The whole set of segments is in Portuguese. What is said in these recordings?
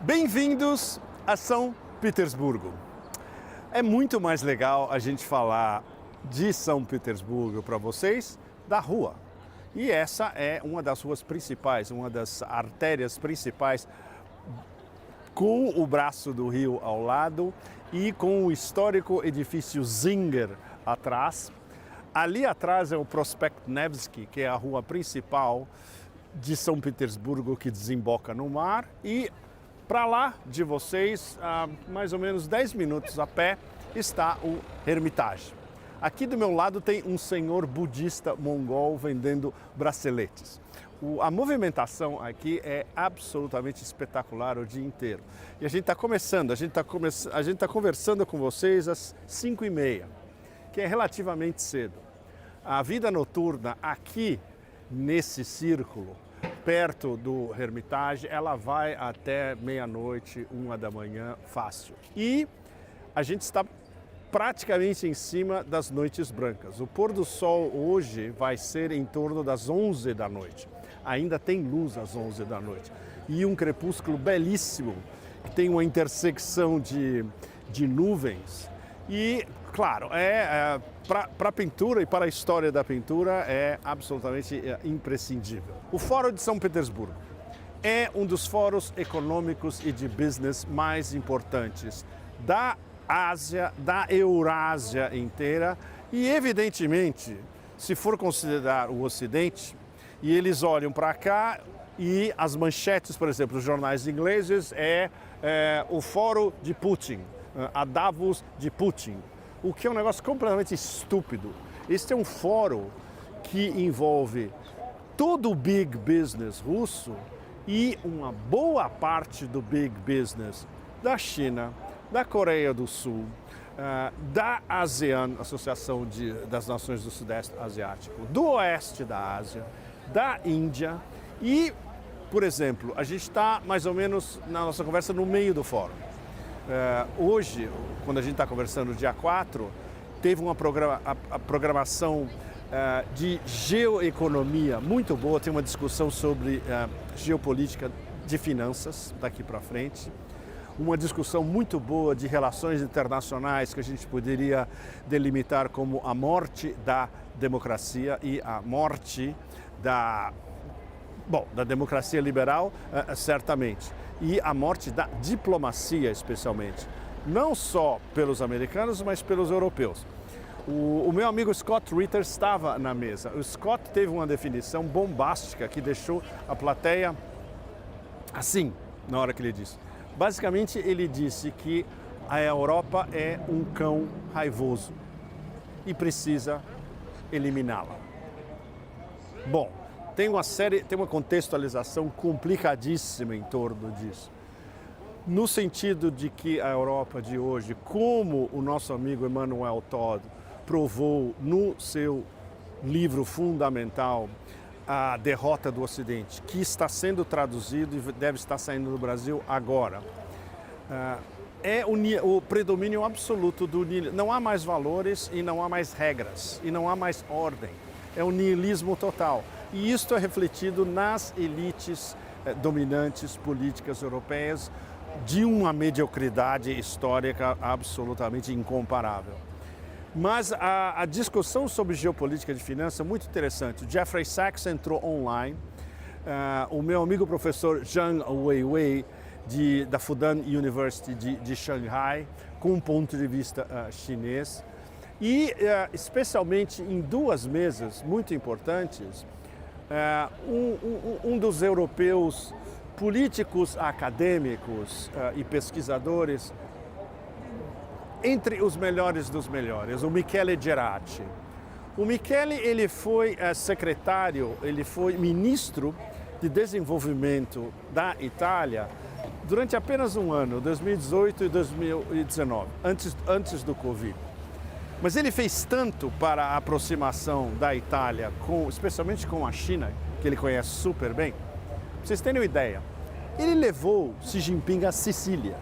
Bem-vindos a São Petersburgo. É muito mais legal a gente falar de São Petersburgo para vocês da rua. E essa é uma das ruas principais, uma das artérias principais, com o braço do rio ao lado e com o histórico edifício Zinger atrás. Ali atrás é o Prospekt Nevsky, que é a rua principal de São Petersburgo que desemboca no mar, e para lá de vocês, a mais ou menos 10 minutos a pé, está o Hermitage. Aqui do meu lado tem um senhor budista mongol vendendo braceletes. A movimentação aqui é absolutamente espetacular o dia inteiro. E a gente está começando, a gente está conversando com vocês às 5h30, que é relativamente cedo. A vida noturna aqui nesse círculo, perto do Hermitage, ela vai até meia-noite, 1h da manhã, fácil. E a gente está praticamente em cima das noites brancas. O pôr do sol hoje vai ser em torno das 11 da noite. Ainda tem luz às 11 da noite. E um crepúsculo belíssimo, que tem uma intersecção de nuvens. E, claro, para a pintura e para a história da pintura é absolutamente imprescindível. O Fórum de São Petersburgo é um dos fóruns econômicos e de business mais importantes da Ásia, da Eurásia inteira e, evidentemente, se for considerar o Ocidente, e eles olham para cá e as manchetes, por exemplo, dos jornais ingleses é o Fórum de Putin, a Davos de Putin, o que é um negócio completamente estúpido. Este é um fórum que envolve todo o big business russo e uma boa parte do big business da China, da Coreia do Sul, da ASEAN, Associação das Nações do Sudeste Asiático, do Oeste da Ásia, da Índia e, por exemplo, a gente está mais ou menos na nossa conversa no meio do fórum. Hoje, quando a gente está conversando, dia 4, teve uma programação de geoeconomia muito boa, tem uma discussão sobre geopolítica de finanças daqui para frente, uma discussão muito boa de relações internacionais que a gente poderia delimitar como a morte da democracia e a morte da democracia liberal, certamente, e a morte da diplomacia, especialmente, não só pelos americanos, mas pelos europeus. O meu amigo Scott Ritter estava na mesa. O Scott teve uma definição bombástica que deixou a plateia assim, na hora que ele disse. Basicamente, ele disse que a Europa é um cão raivoso e precisa eliminá-la. Bom, tem uma contextualização complicadíssima em torno disso. No sentido de que a Europa de hoje, como o nosso amigo Emmanuel Todd provou no seu livro fundamental, A Derrota do Ocidente, que está sendo traduzido e deve estar saindo no Brasil agora, é o predomínio absoluto do niilismo. Não há mais valores e não há mais regras e não há mais ordem. É o niilismo total. E isto é refletido nas elites dominantes políticas europeias de uma mediocridade histórica absolutamente incomparável. Mas a discussão sobre geopolítica de finanças é muito interessante. O Jeffrey Sachs entrou online, o meu amigo professor Zhang Weiwei, da Fudan University de Xangai, com um ponto de vista chinês, e especialmente em duas mesas muito importantes, um dos europeus políticos, acadêmicos e pesquisadores, entre os melhores dos melhores, o Michele Gerardi. O Michele, ele foi secretário, ele foi ministro de desenvolvimento da Itália durante apenas um ano, 2018 e 2019, antes do Covid. Mas ele fez tanto para a aproximação da Itália, especialmente com a China, que ele conhece super bem. Pra vocês terem uma ideia, ele levou Xi Jinping à Sicília.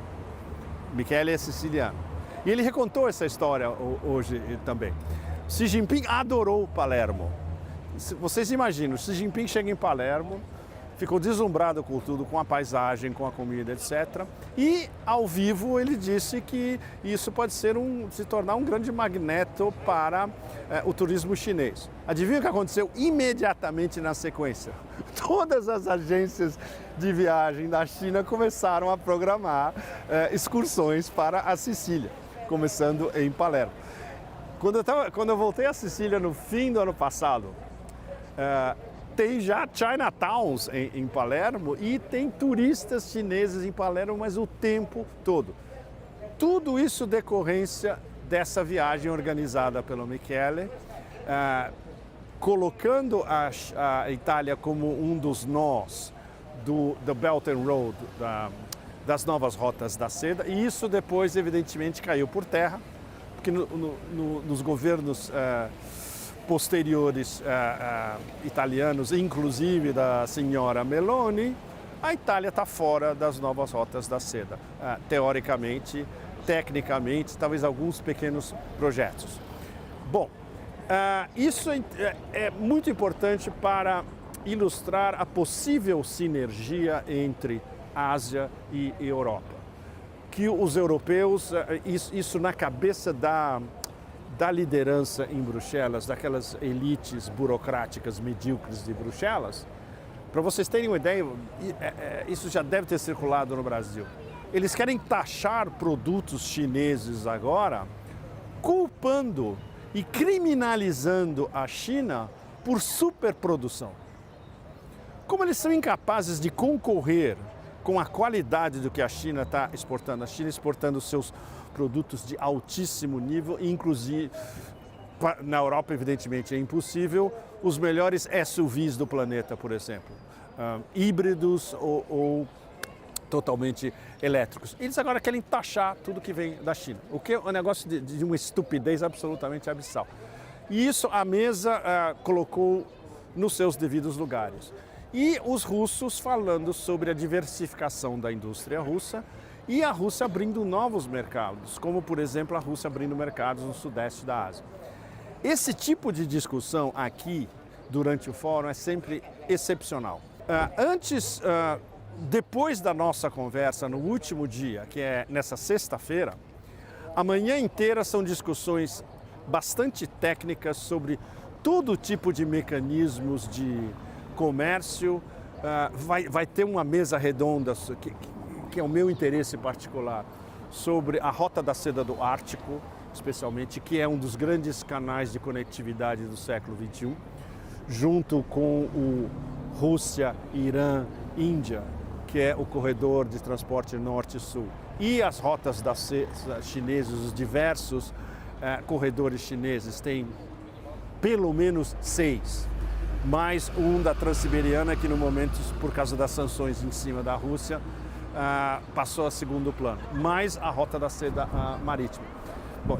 Michele é siciliano. E ele recontou essa história hoje também. Xi Jinping adorou Palermo. Vocês imaginam, Xi Jinping chega em Palermo, ficou deslumbrado com tudo, com a paisagem, com a comida, etc. E ao vivo ele disse que isso pode se tornar um grande magneto para o turismo chinês. Adivinha o que aconteceu imediatamente na sequência? Todas as agências de viagem da China começaram a programar excursões para a Sicília, começando em Palermo. Quando eu voltei à Sicília no fim do ano passado, tem já Chinatowns em Palermo e tem turistas chineses em Palermo, mas o tempo todo. Tudo isso decorrência dessa viagem organizada pelo Michele, colocando a Itália como um dos nós do Belt and Road, das novas rotas da seda, e isso depois, evidentemente, caiu por terra, porque nos governos posteriores italianos, inclusive da senhora Meloni, a Itália está fora das novas rotas da seda, teoricamente, tecnicamente, talvez alguns pequenos projetos. Bom, isso é muito importante para ilustrar a possível sinergia entre Ásia e Europa. Que os europeus, isso na cabeça da liderança em Bruxelas, daquelas elites burocráticas medíocres de Bruxelas, para vocês terem uma ideia, isso já deve ter circulado no Brasil. Eles querem taxar produtos chineses agora, culpando e criminalizando a China por superprodução. Como eles são incapazes de concorrer com a qualidade do que a China está exportando, a China exportando seus produtos de altíssimo nível, inclusive na Europa, evidentemente, é impossível, os melhores SUVs do planeta, por exemplo, híbridos ou totalmente elétricos. Eles agora querem taxar tudo que vem da China, o que é um negócio de uma estupidez absolutamente abissal. E isso a mesa colocou nos seus devidos lugares. E os russos falando sobre a diversificação da indústria russa e a Rússia abrindo novos mercados, como, por exemplo, a Rússia abrindo mercados no sudeste da Ásia. Esse tipo de discussão aqui, durante o fórum, é sempre excepcional. Depois da nossa conversa no último dia, que é nessa sexta-feira, a manhã inteira são discussões bastante técnicas sobre todo tipo de mecanismos de comércio. Vai ter uma mesa redonda, que é o meu interesse particular, sobre a Rota da Seda do Ártico, especialmente, que é um dos grandes canais de conectividade do século XXI, junto com o Rússia, Irã, Índia, que é o corredor de transporte norte-sul, e as rotas da seda chinesas, os diversos corredores chineses, tem pelo menos 6, mais um da Transiberiana, que no momento, por causa das sanções em cima da Rússia, passou a segundo plano, mais a Rota da Seda marítima. Bom,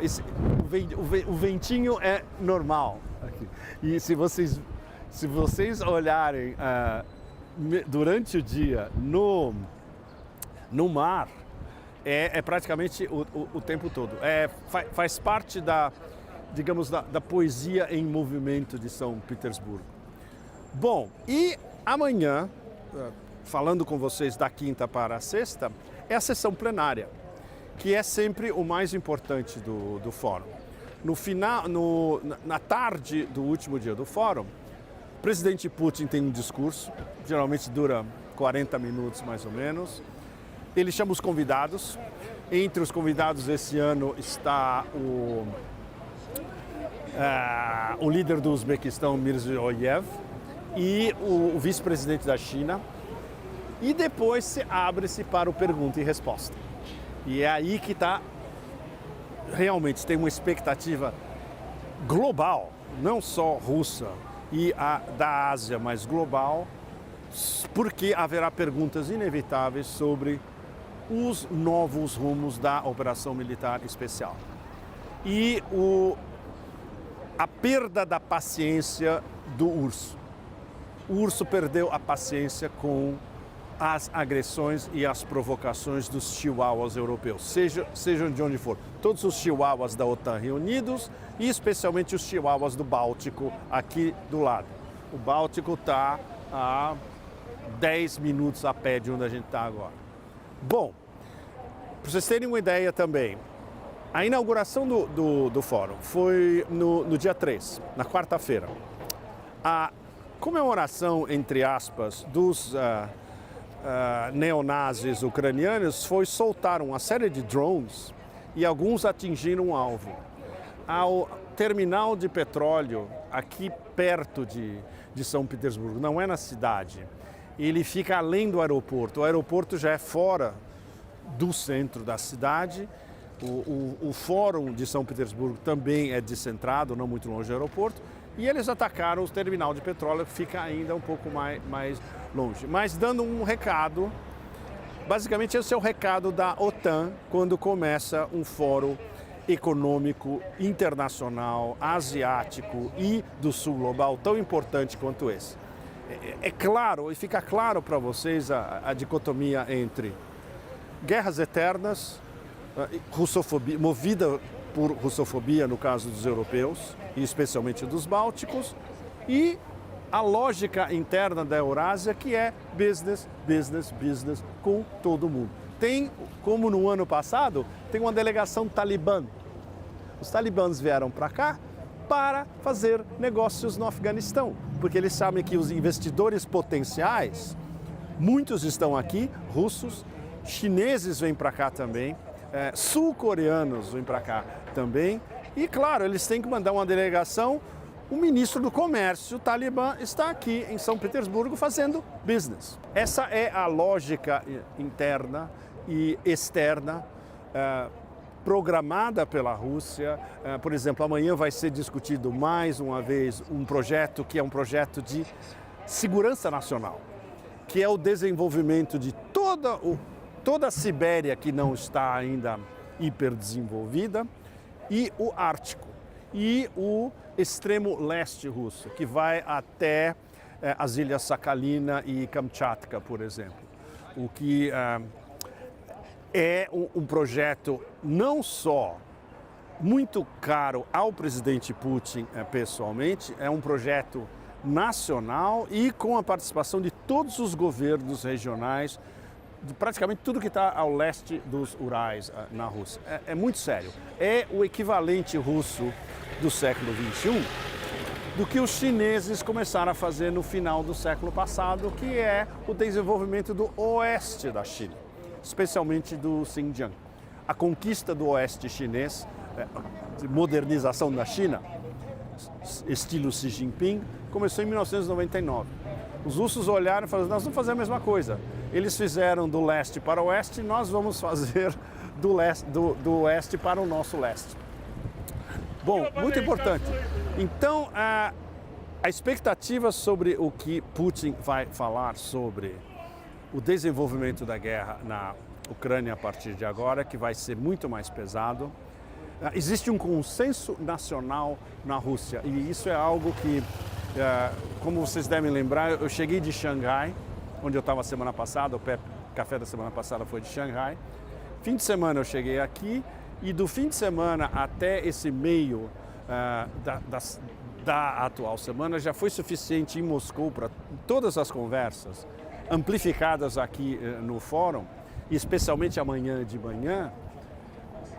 o ventinho é normal aqui. E se vocês olharem durante o dia no mar, é praticamente o tempo todo. Faz parte digamos, da poesia em movimento de São Petersburgo. Bom, e amanhã, falando com vocês da quinta para a sexta, é a sessão plenária, que é sempre o mais importante do fórum. Na tarde do último dia do fórum, o presidente Putin tem um discurso, geralmente dura 40 minutos mais ou menos. Ele chama os convidados. Entre os convidados esse ano está o líder do Uzbequistão, Mirziyoyev, e o vice-presidente da China. E depois se abre-se para o pergunta e resposta. E é aí que realmente tem uma expectativa global, não só russa e da Ásia, mas global, porque haverá perguntas inevitáveis sobre os novos rumos da operação militar especial. E a perda da paciência do urso. O urso perdeu a paciência com as agressões e as provocações dos chihuahuas europeus, sejam de onde for. Todos os chihuahuas da OTAN reunidos e especialmente os chihuahuas do Báltico aqui do lado. O Báltico está a 10 minutos a pé de onde a gente está agora. Bom, para vocês terem uma ideia também, a inauguração do fórum foi no dia 3, na quarta-feira. A comemoração, entre aspas, dos neonazis ucranianos foi soltar uma série de drones e alguns atingiram um alvo. Ao terminal de petróleo, aqui perto de São Petersburgo, não é na cidade, ele fica além do aeroporto. O aeroporto já é fora do centro da cidade. O Fórum de São Petersburgo também é descentrado, não muito longe do aeroporto. E eles atacaram o terminal de petróleo, que fica ainda um pouco mais longe. Mas dando um recado, basicamente esse é o recado da OTAN quando começa um fórum econômico internacional, asiático e do sul global tão importante quanto esse. É claro, e fica claro para vocês a dicotomia entre guerras eternas, russofobia, movida por russofobia no caso dos europeus, e especialmente dos bálticos, e a lógica interna da Eurásia, que é business, business, business com todo mundo. Tem, como no ano passado, tem uma delegação talibã. Os talibãs vieram para cá para fazer negócios no Afeganistão, porque eles sabem que os investidores potenciais, muitos estão aqui, russos, chineses vêm para cá também, sul-coreanos vêm para cá também, e claro, eles têm que mandar uma delegação. O ministro do Comércio talibã está aqui em São Petersburgo fazendo business. Essa é a lógica interna e externa programada pela Rússia. Por exemplo, amanhã vai ser discutido mais uma vez um projeto que é um projeto de segurança nacional, que é o desenvolvimento de toda a Sibéria que não está ainda hiperdesenvolvida, e o Ártico, e o extremo leste russo, que vai até as ilhas Sakhalina e Kamchatka, por exemplo. O que é um projeto não só muito caro ao presidente Putin pessoalmente, é um projeto nacional e com a participação de todos os governos regionais, de praticamente tudo que está ao leste dos Urais na Rússia. É muito sério. É o equivalente russo do século XXI do que os chineses começaram a fazer no final do século passado, que é o desenvolvimento do oeste da China, especialmente do Xinjiang. A conquista do oeste chinês, de modernização da China, estilo Xi Jinping, começou em 1999. Os russos olharam e falaram: nós vamos fazer a mesma coisa. Eles fizeram do leste para o oeste, nós vamos fazer do oeste para o nosso leste. Bom, muito importante. Então, a expectativa sobre o que Putin vai falar sobre o desenvolvimento da guerra na Ucrânia a partir de agora, que vai ser muito mais pesado. Existe um consenso nacional na Rússia e isso é algo que, como vocês devem lembrar, eu cheguei de Xangai, onde eu estava semana passada, o café da semana passada foi de Xangai. Fim de semana eu cheguei aqui e do fim de semana até esse meio da atual semana já foi suficiente em Moscou para todas as conversas amplificadas aqui no fórum, e especialmente amanhã de manhã,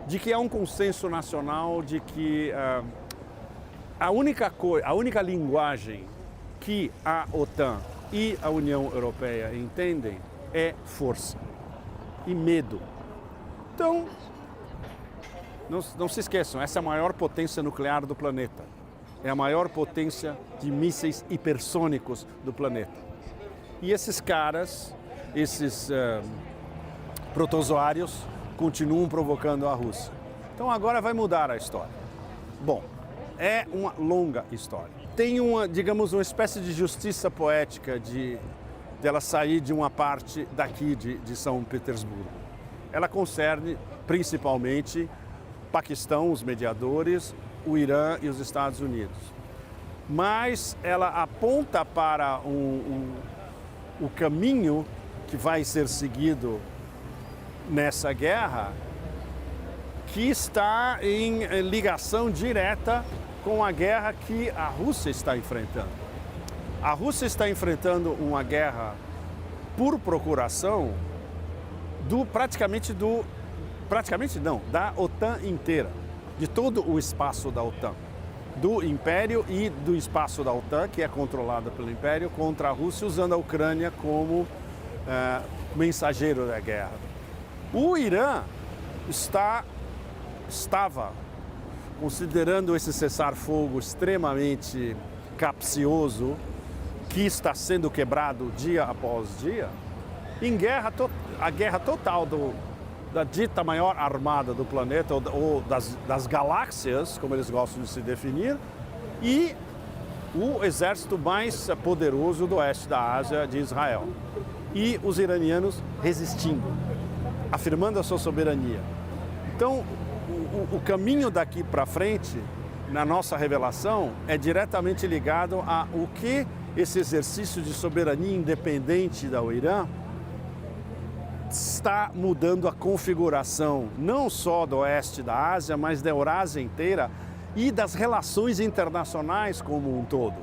de que há um consenso nacional de que a única linguagem que a OTAN e a União Europeia entendem é força e medo. Então, não se esqueçam, essa é a maior potência nuclear do planeta. É a maior potência de mísseis hipersônicos do planeta. E esses caras, esses protozoários, continuam provocando a Rússia. Então agora vai mudar a história. Bom, é uma longa história. Tem digamos, uma espécie de justiça poética dela sair de uma parte daqui de São Petersburgo. Ela concerne principalmente Paquistão, os mediadores, o Irã e os Estados Unidos. Mas ela aponta para o caminho que vai ser seguido nessa guerra, que está em ligação direta com a guerra que a Rússia está enfrentando. A Rússia está enfrentando uma guerra por procuração da OTAN inteira, de todo o espaço da OTAN, do Império e do espaço da OTAN, que é controlado pelo Império, contra a Rússia, usando a Ucrânia como mensageiro da guerra. O Irã estava considerando esse cessar-fogo extremamente capcioso, que está sendo quebrado dia após dia, em a guerra total da dita maior armada do planeta, ou das galáxias, como eles gostam de se definir, e o exército mais poderoso do oeste da Ásia, de Israel. E os iranianos resistindo, afirmando a sua soberania. Então, o caminho daqui para frente, na nossa revelação, é diretamente ligado a o que esse exercício de soberania independente do Irã está mudando a configuração, não só do oeste da Ásia, mas da Eurásia inteira e das relações internacionais como um todo.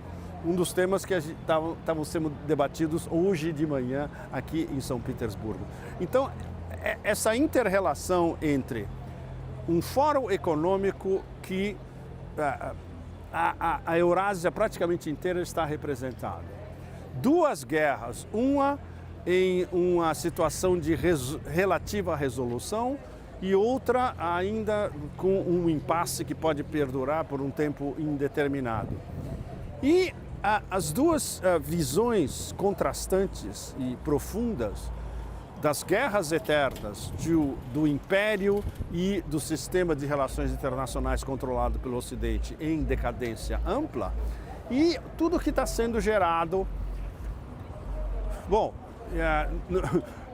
Um dos temas que estavam sendo debatidos hoje de manhã aqui em São Petersburgo. Então, essa inter-relação entre um fórum econômico que a Eurásia praticamente inteira está representada. Duas guerras, uma em uma situação de relativa resolução e outra ainda com um impasse que pode perdurar por um tempo indeterminado. E as duas visões contrastantes e profundas das guerras eternas do Império e do sistema de relações internacionais controlado pelo Ocidente em decadência ampla e tudo que está sendo gerado. Bom,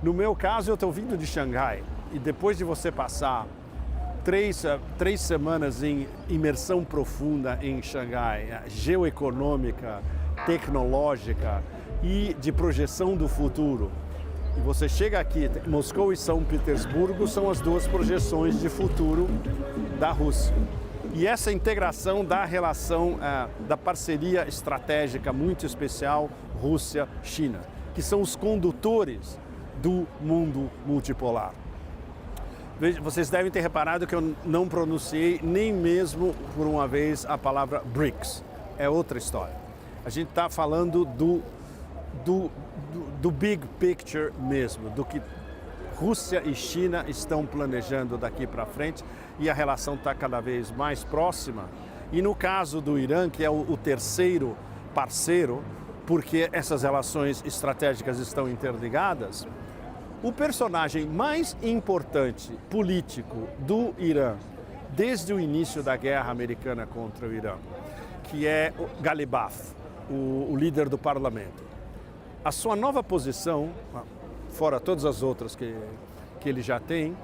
no meu caso eu estou vindo de Xangai e depois de você passar três semanas em imersão profunda em Xangai, geoeconômica, tecnológica e de projeção do futuro, e você chega aqui, Moscou e São Petersburgo são as duas projeções de futuro da Rússia. E essa integração da relação, da parceria estratégica muito especial Rússia-China, que são os condutores do mundo multipolar. Vocês devem ter reparado que eu não pronunciei nem mesmo por uma vez a palavra BRICS. É outra história. A gente está falando do big picture mesmo, do que Rússia e China estão planejando daqui para frente e a relação está cada vez mais próxima. E no caso do Irã, que é o terceiro parceiro, porque essas relações estratégicas estão interligadas, o personagem mais importante político do Irã, desde o início da guerra americana contra o Irã, que é o Ghalibaf, o líder do parlamento. A sua nova posição, fora todas as outras que ele já tem,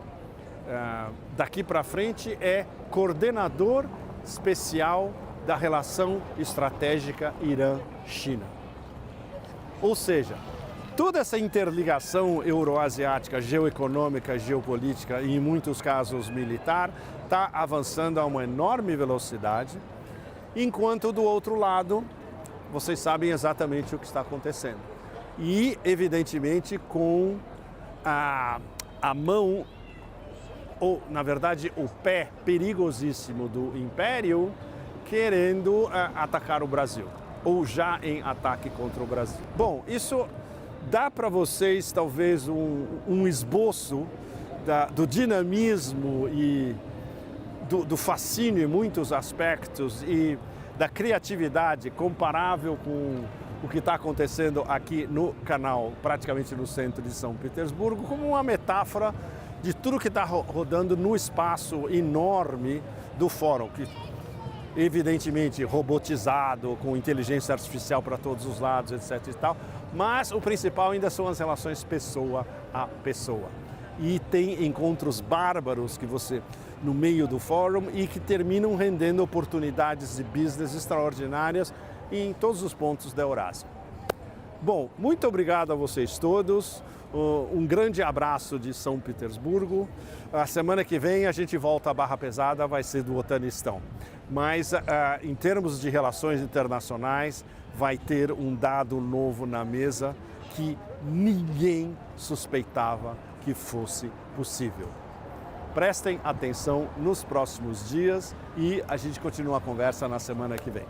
daqui para frente é coordenador especial da relação estratégica Irã-China. Ou seja, toda essa interligação euroasiática, geoeconômica, geopolítica e, em muitos casos, militar, está avançando a uma enorme velocidade, enquanto, do outro lado, vocês sabem exatamente o que está acontecendo. E, evidentemente, com a mão, ou, na verdade, o pé perigosíssimo do Império, querendo atacar o Brasil, ou já em ataque contra o Brasil. Bom, isso dá para vocês talvez um esboço do dinamismo e do fascínio em muitos aspectos e da criatividade comparável com o que está acontecendo aqui no canal, praticamente no centro de São Petersburgo, como uma metáfora de tudo que está rodando no espaço enorme do fórum, que evidentemente robotizado, com inteligência artificial para todos os lados, etc. e tal, mas o principal ainda são as relações pessoa a pessoa. E tem encontros bárbaros que você no meio do fórum e que terminam rendendo oportunidades de business extraordinárias em todos os pontos da Eurásia. Bom, muito obrigado a vocês todos. Um grande abraço de São Petersburgo. A semana que vem a gente volta à Barra Pesada, vai ser do Otanistão. Mas em termos de relações internacionais, vai ter um dado novo na mesa que ninguém suspeitava que fosse possível. Prestem atenção nos próximos dias e a gente continua a conversa na semana que vem.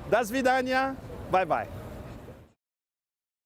Das vidania, bye bye!